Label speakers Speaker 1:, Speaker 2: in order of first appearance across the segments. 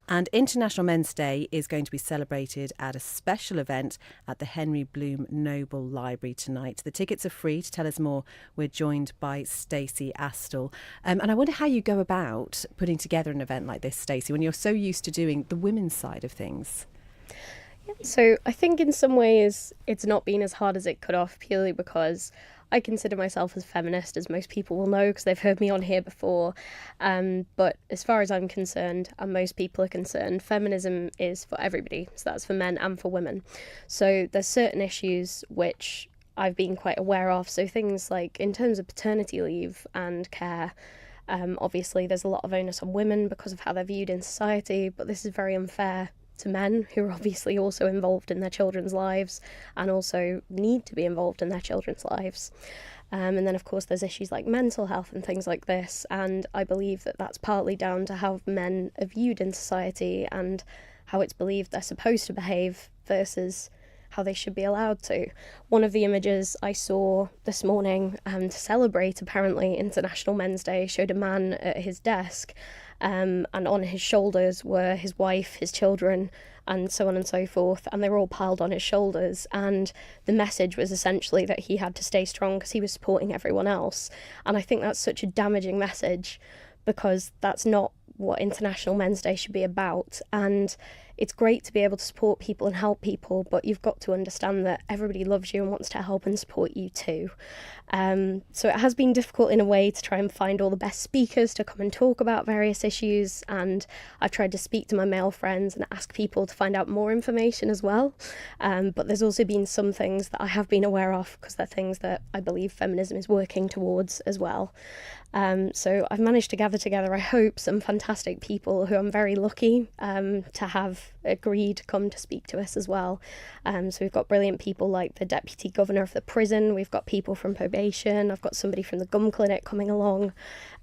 Speaker 1: And International Men's Day is going to be celebrated at a special event at the Henry Bloom Noble Library tonight. The tickets are free. To tell us more, we're joined by Stacey Astill. And I wonder how you go about putting together an event like this, Stacey, when you're so used to doing the women's side of things.
Speaker 2: So I think in some ways it's not been as hard as it could have, purely because I consider myself as feminist, as most people will know because they've heard me on here before. But as far as I'm concerned, and most people are concerned, feminism is for everybody. So that's for men and for women. So there's certain issues which I've been quite aware of. So things like in terms of paternity leave and care, obviously there's a lot of onus on women because of how they're viewed in society, but this is very unfair to men who are obviously also involved in their children's lives and also need to be involved in their children's lives. And then, of course, there's issues like mental health and things like this. And I believe that that's partly down to how men are viewed in society and how it's believed they're supposed to behave versus how they should be allowed to. One of the images I saw this morning to celebrate, apparently, International Men's Day showed a man at his desk, and on his shoulders were his wife, his children, and so on and so forth, and they were all piled on his shoulders, and the message was essentially that he had to stay strong because he was supporting everyone else. And I think that's such a damaging message because that's not what International Men's Day should be about. And it's great to be able to support people and help people, but you've got to understand that everybody loves you and wants to help and support you too. So it has been difficult in a way to try and find all the best speakers to come and talk about various issues, and I've tried to speak to my male friends and ask people to find out more information as well. But there's also been some things that I have been aware of because they're things that I believe feminism is working towards as well. So I've managed to gather together, I hope, some fantastic people who I'm very lucky to have agreed to come to speak to us as well. So we've got brilliant people like the Deputy Governor of the prison, we've got people from probation, I've got somebody from the Gum Clinic coming along,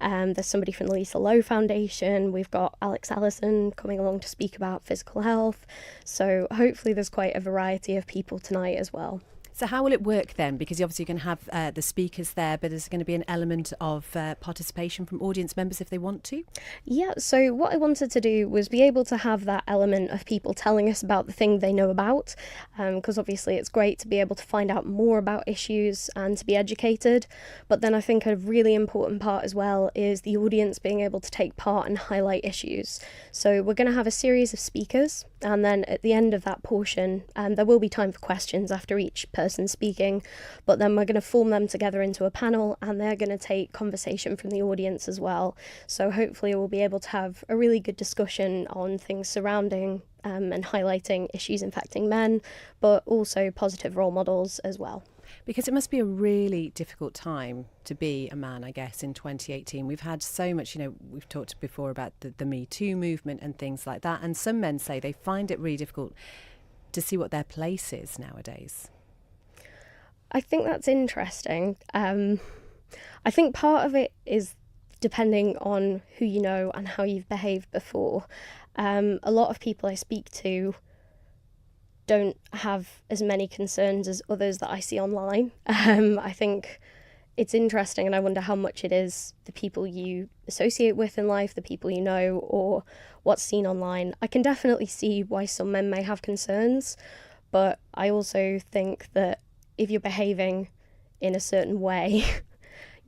Speaker 2: there's somebody from the Lisa Lowe Foundation, we've got Alex Allison coming along to speak about physical health. So hopefully there's quite a variety of people tonight as well.
Speaker 1: So how will it work then? Because you're obviously going to have the speakers there, but is there going to be an element of participation from audience members if they want to?
Speaker 2: Yeah, so what I wanted to do was be able to have that element of people telling us about the thing they know about, because obviously it's great to be able to find out more about issues and to be educated. But then I think a really important part as well is the audience being able to take part and highlight issues. So we're going to have a series of speakers, and then at the end of that portion, there will be time for questions after each person speaking, but then we're going to form them together into a panel and they're going to take conversation from the audience as well. So hopefully we'll be able to have a really good discussion on things surrounding and highlighting issues affecting men, but also positive role models as well.
Speaker 1: Because it must be a really difficult time to be a man, I guess, in 2018. We've had so much, we've talked before about the Me Too movement and things like that. And some men say they find it really difficult to see what their place is nowadays.
Speaker 2: I think that's interesting. I think part of it is depending on who you know and how you've behaved before. A lot of people I speak to don't have as many concerns as others that I see online. I think it's interesting, and I wonder how much it is the people you associate with in life, the people you know, or what's seen online. I can definitely see why some men may have concerns, but I also think that if you're behaving in a certain way,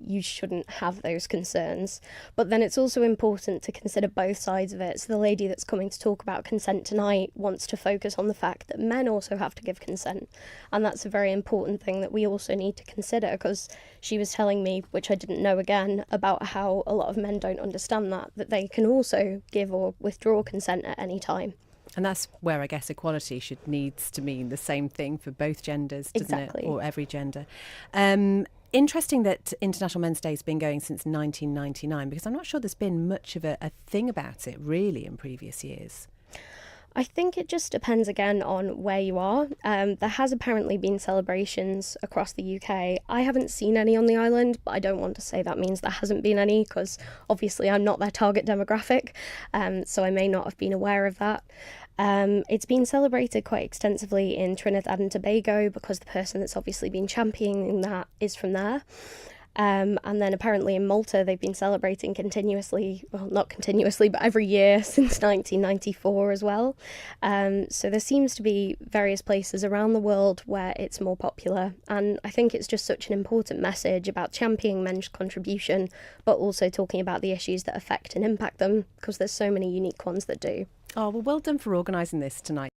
Speaker 2: you shouldn't have those concerns. But then it's also important to consider both sides of it. So the lady that's coming to talk about consent tonight wants to focus on the fact that men also have to give consent. And that's a very important thing that we also need to consider, because she was telling me, which I didn't know again, about how a lot of men don't understand that they can also give or withdraw consent at any time.
Speaker 1: And that's where I guess equality needs to mean the same thing for both genders, doesn't
Speaker 2: Exactly.
Speaker 1: it? Or every gender. Interesting that International Men's Day has been going since 1999, because I'm not sure there's been much of a thing about it really in previous years.
Speaker 2: I think it just depends again on where you are. There has apparently been celebrations across the UK. I haven't seen any on the island, but I don't want to say that means there hasn't been any, because obviously I'm not their target demographic, so I may not have been aware of that. It's been celebrated quite extensively in Trinidad and Tobago because the person that's obviously been championing that is from there. And then apparently in Malta, they've been celebrating continuously, well, not continuously, but every year since 1994 as well. So there seems to be various places around the world where it's more popular. And I think it's just such an important message about championing men's contribution, but also talking about the issues that affect and impact them, because there's so many unique ones that do.
Speaker 1: Oh, well done for organising this tonight.